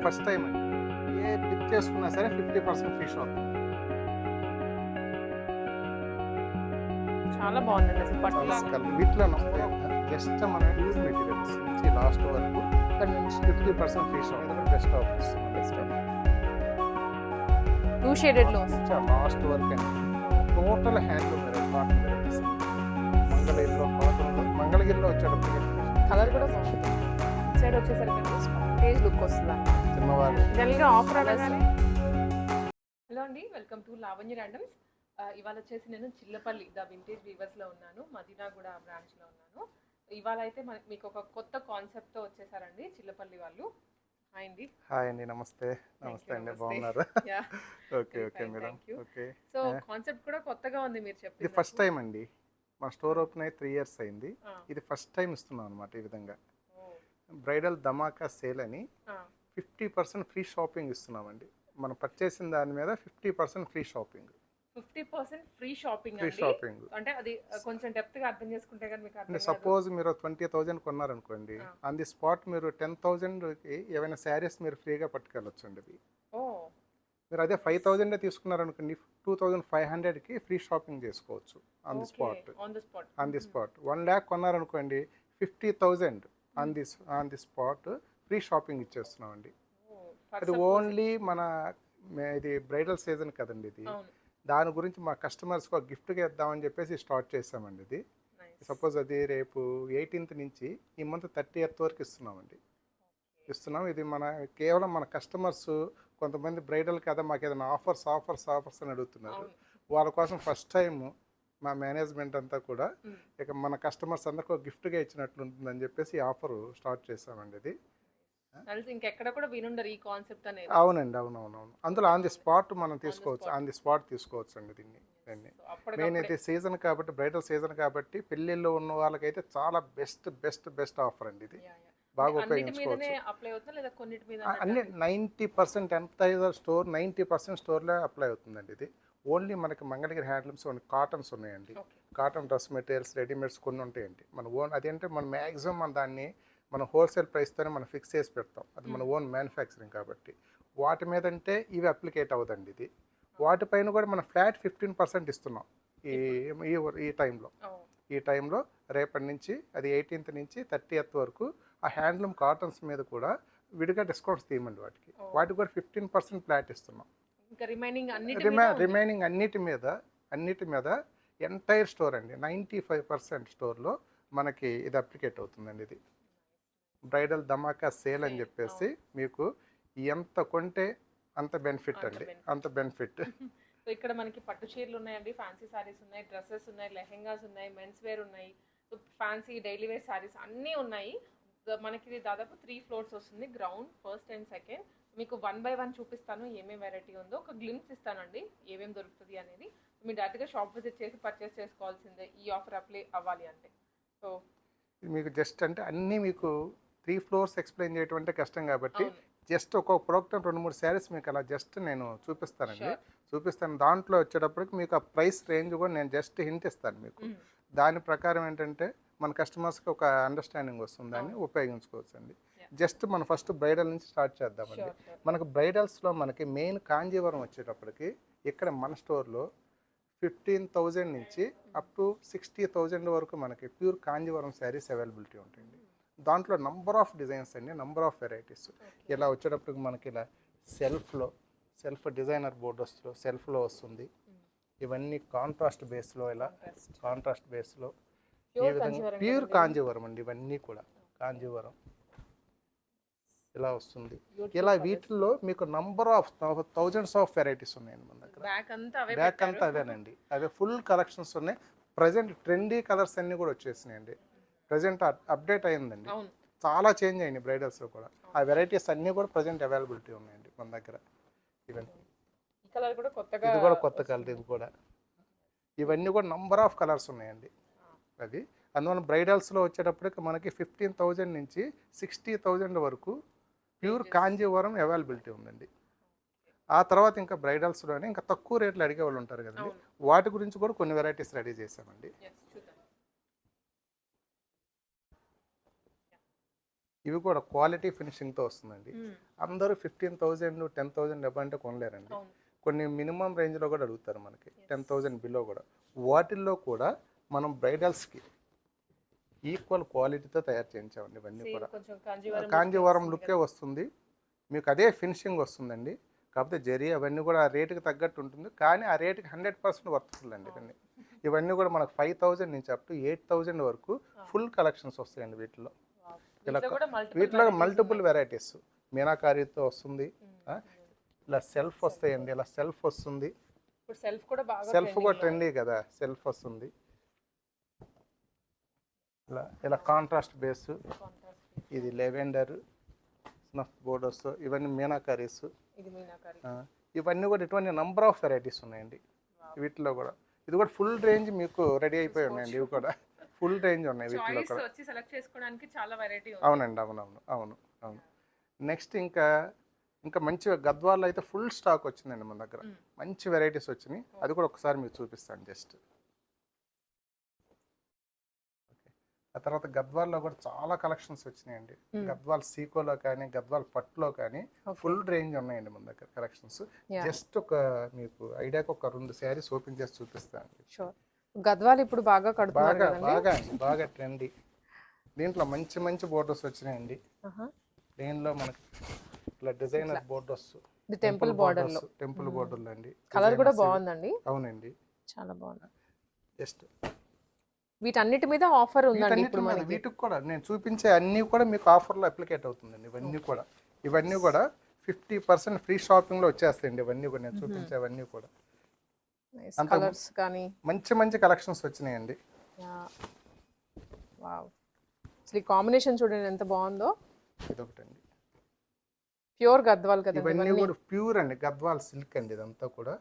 First time అండి. ఏ pick చేసుకున్నా సరే 50% ఫ్రీ షాప్. చాలా బాగుందండి అసలు పట్టులా వీటిలో జస్ట్ మన యూజ్ మెటీరియల్స్ నుంచి లాస్ట్ వరకు ఇక్కడ నుంచి 50% free shop. Best offers. Best 2 షేడెడ్లో లాస్ట్ వరకు అండి. Total handloom cotton varieties. మంగళగిరిలో వచ్చేటప్పుడు కలర్ కూడా బాగుంది. ఇటు సైడ్ వచ్చేసరికి స్పాంటేజ్ లుక్ వస్తుంది చిన్నవాళ్ళు జనరల్గా ఆఫర్ అనగానే. హలో అండి, వెల్కమ్ టు లావణ్య ర్యాండమ్స్. ఇవాళ వచ్చేసి నేను చిల్లపల్లి ద వింటేజ్ వీవర్స్లో ఉన్నాను, మదీనాగూడ బ్రాంచ్లో ఉన్నాను. ఇవాళ అయితే మీకు ఒక కొత్త కాన్సెప్ట్తో వచ్చేసారండి చిల్లపల్లి వాళ్ళు. హాయ్ అండి. హాయ్ అండి, నమస్తే. నమస్తే అండి, బాగున్నారు? Okay okay madam. Okay. So concept కూడా కొత్తగా ఉంది మీరు ఇది చెప్పింది. ఫస్ట్ టైం అండి. మా స్టోర్ ఓపెన్ అయ్యి 3 years అయింది. ఇది ఫస్ట్ టైం ఇస్తున్నాం అనమాట. ఈ విధంగా బ్రైడల్ ధమాకా సేల్ అని 50% ఫ్రీ షాపింగ్ ఇస్తున్నామండి. మనం పర్చేసిన దాని మీద 50% free shopping. 50% free shopping. Free shopping అంటే అది కొంచెం డెప్త్ గా అర్థం చేసుకుంటే కానీ మీకు అర్థం. సపోజ్ మీరు 20,000 కొన్నారనుకోండి, ఆన్ ది స్పాట్ మీరు 10,000కి ఏమైనా శారీస్ మీరు ఫ్రీగా పట్టుకెళ్ళొచ్చండి. అది మీరు అదే 5,000 తీసుకున్నారనుకోండి, 2,500కి ఫ్రీ షాపింగ్ చేసుకోవచ్చు on the spot. On the spot 1 lakh కొన్నారనుకోండి, 50,000 on the spot free shopping ఇచ్చేస్తున్నామండి. అది ఓన్లీ మన ఇది బ్రైడల్ సీజన్ కదండి. ఇది దాని గురించి మా కస్టమర్స్కి ఒక గిఫ్ట్గా ఇద్దామని చెప్పేసి స్టార్ట్ చేసామండి. ఇది సపోజ్ అది రేపు 18th నుంచి ఈ మంత్ 30th వరకు ఇస్తున్నాం. ఇది మన కేవలం మన కస్టమర్స్ కొంతమంది బ్రైడల్ కదా, మాకు ఏదైనా ఆఫర్స్ అని అడుగుతున్నారు. వాళ్ళ కోసం ఫస్ట్ టైం మా మేనేజ్మెంట్ అంతా కూడా ఇక మన కస్టమర్స్ అందరికీ ఒక గిఫ్ట్గా ఇచ్చినట్లు ఉంటుందని చెప్పేసి ఈ ఆఫర్ స్టార్ట్ చేసామండి. ఇది ఇంకెక్కడ కూడా వినుండరు ఈ కాన్సెప్ట్ అనేది. అవునండి, అవునవునవును. అందులో ఆన్ ది స్పాట్ మనం తీసుకోవచ్చు. ఆన్ ది స్పాట్ తీసుకోవచ్చు అండి దీన్ని. మెయిన్ అయితే సీజన్ కాబట్టి, బ్రైడల్ సీజన్ కాబట్టి పెళ్ళిళ్ళు ఉన్న వాళ్ళకైతే చాలా బెస్ట్ ఆఫర్ అండి. ఇది బాగా ఉపయోగించుకోవచ్చు. అన్ని 90% ఎంటైజర్ స్టోర్ 90% స్టోర్లో అప్లై అవుతుందండి. ఇది ఓన్లీ మనకి మంగళగిరి హ్యాండ్లూమ్స్ కాటన్స్ ఉన్నాయండి. కాటన్ డ్రెస్ మెటీరియల్స్, రెడీమేడ్స్ కొన్ని ఉంటాయండి. మన ఓన్ అదేంటే మన మ్యాక్సిమం మన దాన్ని మనం హోల్సేల్ ప్రైస్తోనే మనం ఫిక్స్ చేసి పెడతాం. అది మన ఓన్ మ్యానుఫ్యాక్చరింగ్ కాబట్టి వాటి మీద అంటే ఇవి అప్లికేట్ అవుదండి. ఇది వాటిపైన కూడా మనం ఫ్లాట్ 15% ఇస్తున్నాం ఈ టైంలో రేపటి నుంచి, అది 18th నుంచి 30th వరకు ఆ హ్యాండ్లూమ్ కాటన్స్ మీద కూడా విడిగా డిస్కౌంట్స్ తీయమండి. వాటికి కూడా 15% ఫ్లాట్ ఇస్తున్నాం. రిమైనింగ్ అన్నిటి మీద ఎంటైర్ స్టోర్ అండి 95% స్టోర్లో మనకి ఇది అప్లికేట్ అవుతుందండి. ఇది బ్రైడల్ ధమాకా సేల్ అని చెప్పేసి మీకు ఎంత కొంటే అంత బెనిఫిట్ అండి, అంత బెనిఫిట్. ఇక్కడ మనకి పట్టు చీరలు ఉన్నాయండి, ఫ్యాన్సీ సారీస్ ఉన్నాయి, డ్రెస్సెస్ ఉన్నాయి, లెహెంగాస్ ఉన్నాయి, మెన్స్ వేర్ ఉన్నాయి, ఫ్యాన్సీ డైలీ వేర్ సారీస్ అన్నీ ఉన్నాయి. మనకి దాదాపు 3 floors వస్తుంది, గ్రౌండ్, ఫస్ట్ అండ్ సెకండ్. మీకు 1 by 1 చూపిస్తాను ఏమేమి వెరైటీ ఉందో, ఒక గ్లిమ్స్ ఇస్తానండి ఏమేమి దొరుకుతుంది అనేది. మీరు డైరెక్ట్గా షాప్ విజిట్ చేసి పర్చేస్ చేసుకోవాల్సిందే ఈ ఆఫర్ అప్లై అవ్వాలి అంటే. సో మీకు జస్ట్ అంటే అన్నీ మీకు 3 floors ఎక్స్ప్లెయిన్ చేయడం అంటే కష్టం కాబట్టి జస్ట్ ఒక్కొక్క ప్రోడక్ట్ 2-3 శారీస్ మీకు అలా జస్ట్ నేను చూపిస్తాను. దాంట్లో వచ్చేటప్పటికి మీకు ఆ ప్రైస్ రేంజ్ కూడా నేను జస్ట్ హింట్ ఇస్తాను మీకు. దాని ప్రకారం ఏంటంటే మన కస్టమర్స్కి ఒక అండర్స్టాండింగ్ వస్తుందని ఉపయోగించుకోవచ్చు అండి. జస్ట్ మనం ఫస్ట్ బ్రైడల్ నుంచి స్టార్ట్ చేద్దామండి. మనకు బ్రైడల్స్లో మనకి మెయిన్ కాంజీవరం వచ్చేటప్పటికి ఇక్కడ మన స్టోర్లో 15,000 నుంచి అప్ టు 60,000 వరకు మనకి ప్యూర్ కాంజీవరం శారీస్ అవైలబిలిటీ ఉంటాయండి. దాంట్లో నంబర్ ఆఫ్ డిజైన్స్ అండి, నంబర్ ఆఫ్ వెరైటీస్. ఇలా వచ్చేటప్పటికి మనకి ఇలా సెల్ఫ్ డిజైనర్ బోర్డర్స్లో సెల్ఫ్లో వస్తుంది. ఇవన్నీ కాంట్రాస్ట్ బేస్లో ఈ విధంగా ప్యూర్ కాంజీవరం అండి. ఇవన్నీ కూడా కాంజీవరం ఇలా వస్తుంది. ఇలా వీటిల్లో మీకు number of thousands of varieties ఉన్నాయండి మన దగ్గర. బ్యాక్ అంతా అవేనండి, అవే ఫుల్ కలెక్షన్స్ ఉన్నాయి. ప్రజెంట్ ట్రెండీ కలర్స్ అన్నీ కూడా వచ్చేసినాయండి. ప్రజెంట్ అప్డేట్ అయిందండి, చాలా చేంజ్ అయ్యింది బ్రైడల్స్లో కూడా. ఆ వెరైటీస్ అన్నీ కూడా ప్రజెంట్ అవైలబిలిటీ ఉన్నాయండి మన దగ్గర. ఇవన్నీ ఇది కూడా కొత్త కలర్. ఇది కూడా ఇవన్నీ కూడా నంబర్ ఆఫ్ కలర్స్ ఉన్నాయండి. అది అందువల్ల బ్రైడల్స్లో వచ్చేటప్పటికి మనకి 15,000 నుంచి 60,000 వరకు ప్యూర్ కాంజీవరం అవైలబిలిటీ ఉందండి. ఆ తర్వాత ఇంకా బ్రైడల్స్లోనే ఇంకా తక్కువ రేట్లు అడిగే వాళ్ళు ఉంటారు కదండి, వాటి గురించి కూడా కొన్ని వెరైటీస్ రెడీ చేసామండి. ఇవి కూడా క్వాలిటీ ఫినిషింగ్తో వస్తుందండి. అందరూ 15,000 10,000 అంటే కొనలేరండి. అవును. కొన్ని మినిమం రేంజ్లో కూడా అడుగుతారు మనకి 10,000 బిలో కూడా. వాటిల్లో కూడా మనం బ్రైడల్స్కి ఈక్వల్ క్వాలిటీతో తయారు చేయించామండి ఇవన్నీ సేమ్ కూడా. కొంచెం కాంజీవరం కాంజీవరం లుక్కే లుక్కే వస్తుంది, మీకు అదే ఫినిషింగ్ వస్తుందండి. కాకపోతే జరీ అవన్నీ కూడా ఆ రేటుకి తగ్గట్టు ఉంటుంది, కానీ ఆ రేటుకి 100% వర్త్ఫుల్ అండి ఇవన్నీ. ఇవన్నీ కూడా మనకు 5,000 నుంచి అప్ టు 8,000 వరకు ఫుల్ కలెక్షన్స్ వస్తాయండి వీటిలో. ఇలా వీటిలో మల్టిపుల్ వెరైటీస్ మీనాకారీతో వస్తుంది. ఇలా సెల్ఫ్ వస్తాయండి, ఇలా సెల్ఫ్ వస్తుంది. ఇప్పుడు సెల్ఫ్ కూడా బాగా సెల్ఫ్ కూడా ట్రెండీ కదా, సెల్ఫ్ వస్తుంది. ఇలా కాంట్రాస్ట్ బేస్, ఇది లెవెండర్ స్నఫ్ బోర్డర్స్, ఇవన్నీ మీనాకారీస్. ఇది మీనాకారి. ఇవన్నీ కూడా ఇటువంటి నంబర్ ఆఫ్ వెరైటీస్ ఉన్నాయండి వీటిలో కూడా. ఇది కూడా ఫుల్ రేంజ్ మీకు రెడీ అయిపోయి ఉన్నాయండి. ఇవి కూడా ఫుల్ రేంజ్ ఉన్నాయి వీటిలో కూడా. వచ్చి సెలెక్ట్ చేసుకోవడానికి చాలా వెరైటీ ఉంది. అవునండి, అవును. నెక్స్ట్ ఇంకా మంచి గద్వాల్లో అయితే ఫుల్ స్టాక్ వచ్చిందండి మన దగ్గర. మంచి వెరైటీస్ వచ్చినాయి, అది కూడా ఒకసారి మీకు చూపిస్తాను జస్ట్. ఆ తర్వాత గద్వాల్లో కూడా చాలా కలెక్షన్స్ వచ్చినాయండి. గద్వాల్ సీకోలో కానీ గద్వాల్ పట్టులో కానీ ఫుల్ రేంజ్ ఉన్నాయండి మన దగ్గర కలెక్షన్స్. జస్ట్ ఒక మీకు ఐడియాకి ఒక 2 శారీస్ ఓపెన్ చేసి చూపిస్తాను. గద్వాల్ ఇప్పుడు బాగా బాగా ట్రెండీ. దీంట్లో మంచి మంచి బోర్డర్స్ వచ్చినాయండి. దీనిలో మనకి ఇట్లా డిజైనర్ బోర్డర్స్, టెంపుల్ బోర్డర్లు అండి. కలర్ కూడా బాగుందండి. అవునండి, చాలా బాగుంది. జస్ట్ వీటన్నిటి మీద ఆఫర్ ఉందండి ఇప్పుడు మనకి. వీటికి కూడా నేను చూపించే అన్ని కూడా మీకు ఆఫర్లో అప్లికేట్ అవుతుందండి. ఇవన్నీ కూడా 50% ఫ్రీ షాపింగ్ లో వచ్చేస్తాయండి. ఇవన్నీ కూడా నేను చూపించేవన్నీ కూడా కలర్స్ కానీ మంచి కలెక్షన్స్ వచ్చినాయండి. వావ్, అసలు ఈ కాంబినేషన్ చూడండి ఎంత బాగుందో. ఇదొకటండి, ప్యూర్ గద్వాల్ కదా. ఇవన్నీ కూడా ప్యూర్ అండి, గద్వాల్ సిల్క్ అండి. ఇదంతా కూడా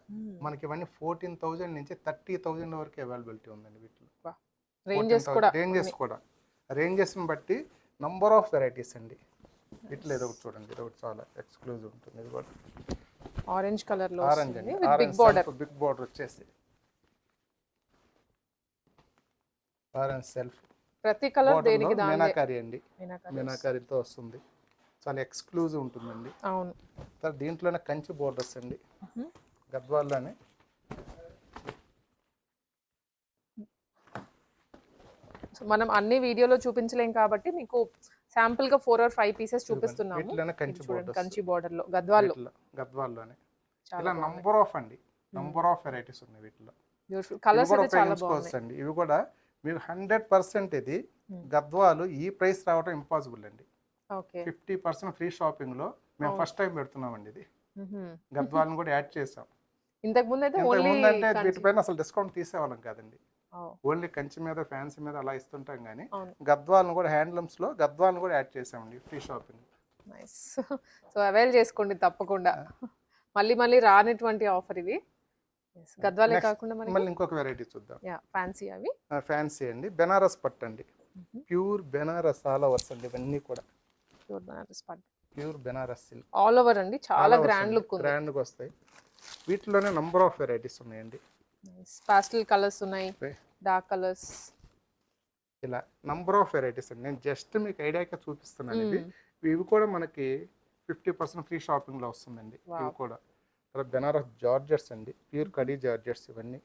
మనకి ఇవన్నీ 14,000 నుంచి 30,000 వరకు అవైలబిలిటీ ఉందండి వీటిలో. రేంజెస్ బట్టి నంబర్ ఆఫ్ వెరైటీస్ అండి వీటిలో. ఇదొకటి చూడండి, ఇదొకటి చాలా ఎక్స్క్లూజివ్ ఉంటుంది. ఇది కూడా ఆరెంజ్ కలర్ లో, ఆరెంజ్ అండి, బిగ్ బోర్డర్ వచ్చేసి ఆరెంజ్ సెల్ఫ్. ప్రతి కలర్ దేనికి మీనాకారి అండి, మీనాకారితో వస్తుంది. చాలా ఎక్స్క్లూజివ్ ఉంటుందండి. అవును. తర్వాత దీంట్లోనే కంచి బోర్డర్స్ అండి, గద్వాల్లోనే. మనం అన్ని వీడియోలో చూపించలేం కాబట్టి మీకు శాంపుల్ గా 4 or 5 పీసెస్ చూపిస్తున్నాము. వీటిలోనే కంచి బోర్డర్ లో గద్వాల్లోనే ఇలా నంబర్ ఆఫ్ వెరైటీస్ ఉన్నాయి వీటిలో. కలర్స్ అయితే చాలా బాగున్నాయి. ఇవి కూడా మీకు 100% ఇది గద్వాలు ఈ ప్రైస్ రావడం ఇంపాసిబుల్ అండి. 50% ఫ్రీ షాపింగ్ లో మేము ఫస్ట్ టైం పెడుతున్నామండి. ఇది గద్వాలను కూడా యాడ్ చేసాం. ఇంతకు ముందు అయితే వీటిపైన అసలు డిస్కౌంట్ తీసేవాళ్ళం కాదండి. ఓన్లీ కంచి మీద ఫ్యాన్సీ మీద అలా ఇస్తుంటాం, కానీ గద్వాలను కూడా హ్యాండ్లూమ్స్ లో గద్వాలను కూడా యాడ్ చేసామండి free shopping. Nice. So avail చేసుకోండి తప్పకుండా. మళ్ళీ రానటువంటి ఆఫర్ ఇది. గద్వాలే కాకుండా మళ్ళీ ఇంకొక వెరైటీ చూద్దాం. ఫ్యాన్సీ, అవి ఫ్యాన్సీ అండి, బెనారస్ పట్టు అండి. ప్యూర్ బెనారస్ ఆల్ ఓవర్స్ అండి. ఇవన్నీ కూడా ప్యూర్ బెనారస్ పట్టు, pure Banaras silk all over అండి. చాలా గ్రాండ్ లుక్ ఉంది, గ్రాండ్ గా వస్తాయి. వీటిలోనే నంబర్ ఆఫ్ వెరైటీస్ ఉన్నాయండి. పాస్టల్ కలర్స్ ఉన్నాయి, డార్క్ కలర్స్, ఇలా నంబర్ ఆఫ్ వెరైటీస్ అండి. నేను జస్ట్ మీకు ఐడియాగా చూపిస్తున్నాను. ఇవి కూడా మనకి 50% ఫ్రీ షాపింగ్ లో వస్తుందండి. ఇవి కూడా బెనారస్ జార్జెట్స్ అండి, ప్యూర్ కడీ జార్జెట్స్. ఇవన్నీ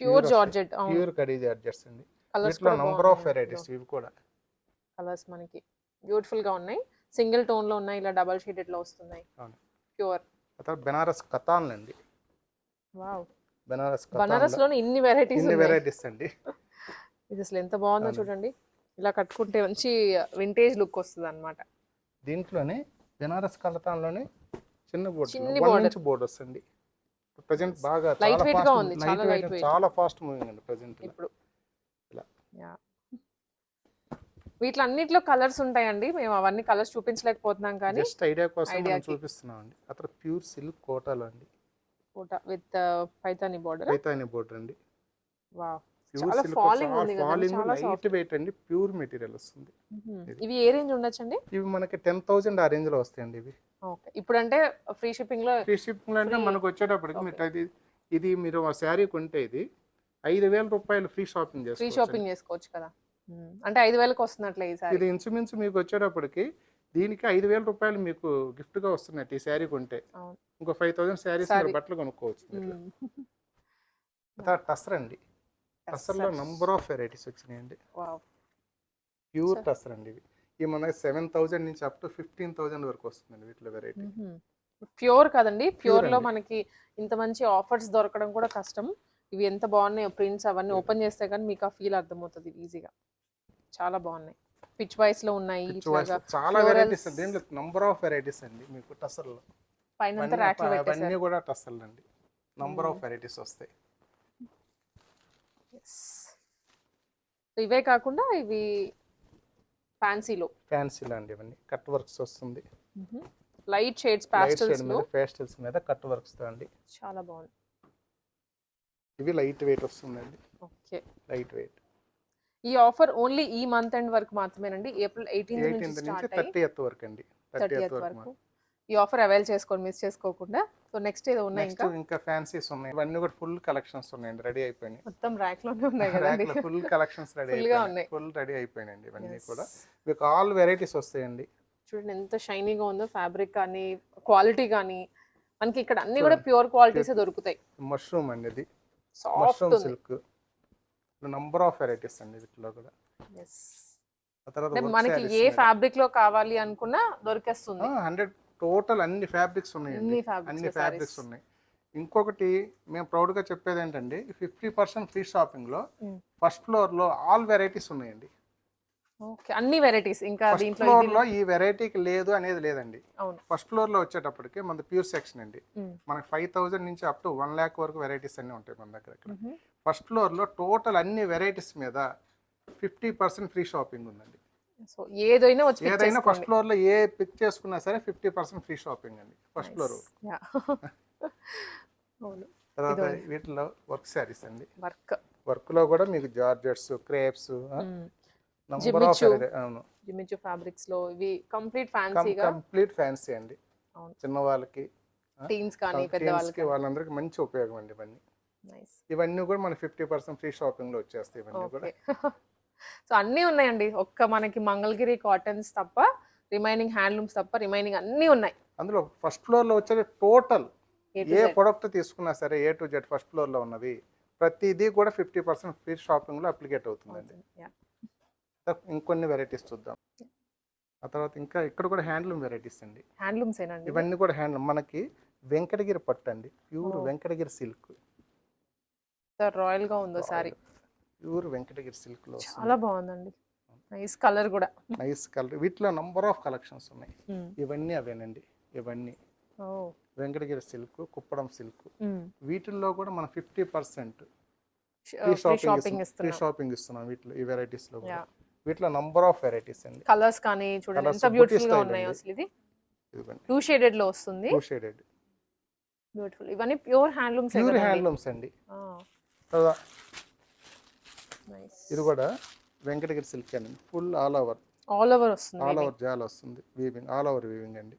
ప్యూర్ కడీ జార్జెట్స్ అండి. వీటిలో నంబర్ ఆఫ్ వెరైటీస్. ఇవి కూడా కలర్స్ మనకి బ్యూటిఫుల్ గా ఉన్నాయి. సింగిల్ టోన్ లో ఉన్నాయి, ఇలా డబుల్ షేడెడ్ లో వస్తున్నాయి. ప్యూర్ బెనారస్ కతాన్ అండి. వావ్, బనారస్ లోనే ఇన్ని వెరైటీస్ అండి. ఇది అసలు ఎంత బాగుందో చూడండి. ఇలా కట్టుకుంటే మంచి వింటేజ్ లుక్ వస్తుంది అన్నమాట. దీంట్లోనే బెనారస్ కలతాన్లోనే చిన్న బోర్డర్స్ అండి. ప్రెజెంట్ బాగా లైట్ వెయిట్ గా ఉంది, చాలా ఫాస్ట్ మూవింగ్ అండి ప్రెజెంట్ ఇప్పుడు. వీటిలన్నిటిలో కలర్స్ ఉంటాయండి. మేము అవన్నీ కలర్స్ చూపించలేకపోతున్నాం, కానీ జస్ట్ ఐడియా కోసం మనం చూపిస్తున్నాం అండి. అక్కడ ప్యూర్ సిల్క్ కోటాలో అండి, కోటా విత్ పైతాని బోర్డర్ అండి. వావ్, చాలా ఫాలింగ్ ఉంది కదా, చాలా లైట్ వెయిట్ అండి, ప్యూర్ మెటీరియల్ వస్తుంది. ఇవి ఏ రేంజ్ ఉండొచ్చండి? ఇవి మనకి 10,000 ఆ రేంజ్ లో వస్తాయండి ఇవి. ఓకే, ఇప్పుడు అంటే ఫ్రీ షిప్పింగ్ లో అంటే మనకు వచ్చేటప్పటికి ఇది మీరు ఆ శారీ కొంటే ఇది 5,000 రూపాయలు ఫ్రీ షాపింగ్ చేసుకోవచ్చు కదా. అంటే 5,000కి వస్తున్నట్లే ఈ సారీ. ఇది ఇంచుమించు మీకు వచ్చేటప్పటికి దీనికి 5,000 రూపాయలు మీకు గిఫ్ట్గా వస్తున్నట్టు ఈ శారీ కొంటే. అవును. ఇంకో 5,000 శారీస్ మీరు సారీ. బట్టలు కొనుక్కోవచ్చు మీరు. వావ్. టస్సర్ అండి. టస్సర్లో నంబర్ ఆఫ్ వెరైటీస్ వచ్చినాయండి. వావ్. ప్యూర్ టస్సర్ అండి ఇవి. ఈ మనకి 7,000 నుంచి అప్ టు 15,000 వరకు వస్తుందండి వీటిలో వెరైటీ. ప్యూర్ కదండి, ప్యూర్ లో అండి. మనకి ఇంత మంచి ఆఫర్స్ దొరకడం కూడా కష్టం. ఇవి ఎంత బాగున్నాయో ప్రింట్స్ అవన్నీ ఓపెన్ చేస్తే కానీ మీకు ఆ ఫీల్ అర్థమవుతుంది ఈజీగా. చాలా బాగున్నాయి. పిచ్ వైస్ లో ఉన్నాయి, Pitch wise ఇట్లాగా చాలా వెరైటీస్ అండి. దీంట్లో నంబర్ ఆఫ్ వెరైటీస్ అండి మీకు టస్సర్లో. పైన ర్యాక్ లో అవన్నీ పెట్టేశారు. కూడా టస్సర్లు అండి. నంబర్ ఆఫ్ వెరైటీస్ వస్తాయి. ఇవే కాకుండా ఇవి ఫ్యాన్సీలో ఫ్యాన్సీలో అండి ఇవన్నీ కట్ వర్క్స్ వస్తుంది. Light shades light shade pastels లో మీద పేస్టల్స్ మీద కట్ వర్క్స్ తో అండి. చాలా బాగుంది. ఇవి లైట్ వెయిట్ వస్తుందండి. ఓకే. Light weight. ఈ ఆఫర్ ఓన్లీ ఈ మంత్ ఎండ్ వరకు మాత్రమేనండి. ఏప్రిల్ 18 నుంచి 18th నుంచి స్టార్ట్ అయ్యి 30th వరకు అండి. 30th వరకు ఈ ఆఫర్ అవైల్ చేసుకోండి, మిస్ చేసుకోకుండా. సో నెక్స్ట్ ఏదో ఉన్నాయి నెక్స్ట్ ఇంకా ఫ్యాన్సీస్ ఉన్నాయి. ఇవన్నీ కూడా ఫుల్ కలెక్షన్స్ ఉన్నాయండి. రెడీ అయిపోయినాయి. మొత్తం ర్యాక్ లోనే ఉన్నాయి ర్యాక్ కదండి. లో ఫుల్ కలెక్షన్స్ రెడీ Full గా అయిపోయినాయి. ఉన్నాయి. ఫుల్ రెడీ అయిపోయినాయండి ఇవన్నీ కూడా. మీకు ఆల్ వెరైటీస్ వస్తాయండి. చూడండి ఎంత షైనీగా ఉందో, ఫ్యాబ్రిక్ కానీ క్వాలిటీ కానీ. మనకి ఇక్కడ అన్ని కూడా ప్యూర్ క్వాలిటీస్ దొరుకుతాయి. మష్రూమ్ అండి ఇది. సాఫ్ట్ మష్రూమ్ ఉంది. సిల్క్. నంబర్ ఆఫ్ వెరైటీస్ అండి వీటిలో కూడా. Yes. ఆ తర్వాత అంటే work మనకి sarees ఏ మీద. ఫ్యాబ్రిక్ లో కావాలి అనుకున్నా దొరికేస్తుంది. 100 టోటల్ అన్ని ఫ్యాబ్రిక్స్ ఉన్నాయండి. అన్ని fabrics అన్ని లో ఫ్యాబ్రిక్స్ sarees. ఉన్నాయి. ఇంకొకటి మేము ప్రౌడ్గా చెప్పేది ఏంటంటే 50% ఫ్రీ షాపింగ్లో ఫస్ట్ ఫ్లోర్లో ఆల్ వెరైటీస్ ఉన్నాయండి. ఓకే, అన్ని వెరైటీస్. ఇంకా ఫస్ట్ దీంట్లో ఫ్లోర్లో ఈ వెరైటీకి లేదు అనేది లేదండి. అవును. ఫస్ట్ ఫ్లోర్లో వచ్చేటప్పటికి మన ప్యూర్ సెక్షన్ అండి. మనకి 5,000 నుంచి అప్ టు 1 lakh వరకు వెరైటీస్ అన్నీ ఉంటాయి మన దగ్గర. ఇక్కడ ఫస్ట్ ఫ్లోర్లో టోటల్ అన్ని వెరైటీస్ మీద 50% ఫ్రీ షాపింగ్ ఉందండి. సో ఏదైనా వచ్చి pick ఏదైనా చేసుకోండి. ఫస్ట్ ఫ్లోర్లో ఏ పిక్ చేసుకున్నా సరే 50% ఫ్రీ షాపింగ్ అండి ఫస్ట్ ఫ్లోర్. Yeah. అవును. తర్వాత వీటిలో వర్క్ శారీస్ అండి. వర్క్. వర్క్లో కూడా మీకు జార్జెట్స్, క్రేప్స్, నంబర్ ఆఫ్ అవును జిమిచు ఫ్యాబ్రిక్స్ లో ఇవి కంప్లీట్ ఫ్యాన్సీగా. కంప్లీట్ ఫ్యాన్సీ అండి. అవును. చిన్నవాళ్ళకి, టీన్స్ కానీ పెద్దవాళ్ళకి. వాళ్ళందరికీ మంచి ఉపయోగం అండి ఇవన్నీ. నైస్. ఇవన్నీ కూడా మన 50% ఫ్రీ షాపింగ్ లో వచ్చేస్తాయి ఇవన్నీ కూడా. సో అన్నీ ఉన్నాయండి. ఒక్క మనకి మంగళగిరి కాటన్స్ తప్ప, రిమైనింగ్ హ్యాండ్లూమ్స్ తప్ప రిమైనింగ్ అన్నీ ఉన్నాయి. అందులో ఫస్ట్ ఫ్లోర్ లో వచ్చే total A to A Z. Product తీసుకున్నా సరే A to Z first floor లో ఉన్నవి ప్రతిదీ కూడా 50% ఫ్రీ షాపింగ్ లో అప్లికేట్ అవుతుందండి. Yeah. ఇంకొన్ని వెరైటీస్ చూద్దాం. ఆ తర్వాత ఇంకా ఇక్కడ కూడా హ్యాండ్లూమ్ వెరైటీస్ అండి. హ్యాండ్లూమ్స్ ఏనండి. ఇవన్నీ కూడా హ్యాండ్లూమ్. మనకి వెంకటగిరి పట్టు అండి. Pure Venkatagiri silk. రాయల్ గా ఉందో సారీ. ప్యూర్ వెంకటగిరి సిల్క్ లో చాలా బాగుందండి. నైస్ కలర్ కూడా. Nice colour. వీటిలో నంబర్ ఆఫ్ కలెక్షన్స్ ఉన్నాయి. ఇవన్నీ అవేనండి. ఇవన్నీ వెంకటగిరి సిల్క్, కుప్పడం సిల్క్. వీటిల్లో కూడా మనం 50% ఫ్రీ షాపింగ్ ఇస్తున్నాం వీటిలో, ఈ వెరైటీస్ లో కూడా. వీటిలో నంబర్ ఆఫ్ వెరైటీస్ అండి. కలర్స్ కానీ చూడండి ఎంత బ్యూటిఫుల్ గా ఉన్నాయి అసలు. ఇది టూ షేడెడ్ లో వస్తుంది. Two shaded beautiful. ఇవన్నీ ప్యూర్ హ్యాండ్లూమ్స్. ప్యూర్ హ్యాండ్లూమ్స్ అండి. నైస్. ఇది కూడా వెంకటగిరి సిల్క్ అండి. ఫుల్ ఆల్ ఓవర్ వస్తుంది. ఆల్ ఓవర్ జాల్ వస్తుంది. వీవింగ్, ఆల్ ఓవర్ వీవింగ్ అండి.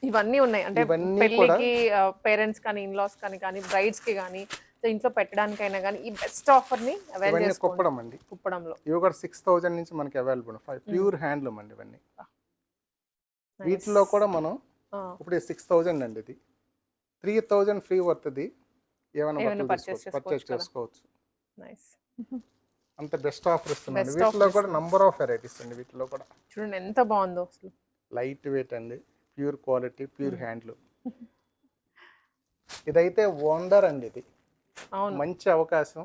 ఇవన్నీ ఉన్నాయి. అంటే పెళ్ళికి పేరెంట్స్ కానీ, ఇన్లాస్ కానీ బ్రైడ్స్ కి కానీ, ఇంట్లో పెట్టడానికైనా కానీ ఈ బెస్ట్ ఆఫర్ ని అవైల్ చేసుకోండి. కుప్పడం అండి. కుప్పడంలో ఇవి కూడా 6,000 నుంచి మనకి అవైలబుల్. ప్యూర్ హ్యాండ్లూమ్ అండి ఇవన్నీ. వీటిలో కూడా మనం ఇప్పుడు 6,000 అండి. ఇది 3,000 ఫ్రీ వర్త్ది ఏమైనా పర్చేస్ చేసుకోవచ్చు. నైస్. అంత బెస్ట్ ఆఫర్ ఇస్తున్నాం. వీటిలో కూడా నంబర్ ఆఫ్ వెరైటీస్ అండి. వీటిలో కూడా చూడండి ఎంత బాగుందో అసలు. లైట్ వెయిట్ అండి, ప్యూర్ క్వాలిటీ, ప్యూర్ హ్యాండ్లూమ్. ఇదైతే వండర్ అండి. ఇది మంచి అవకాశం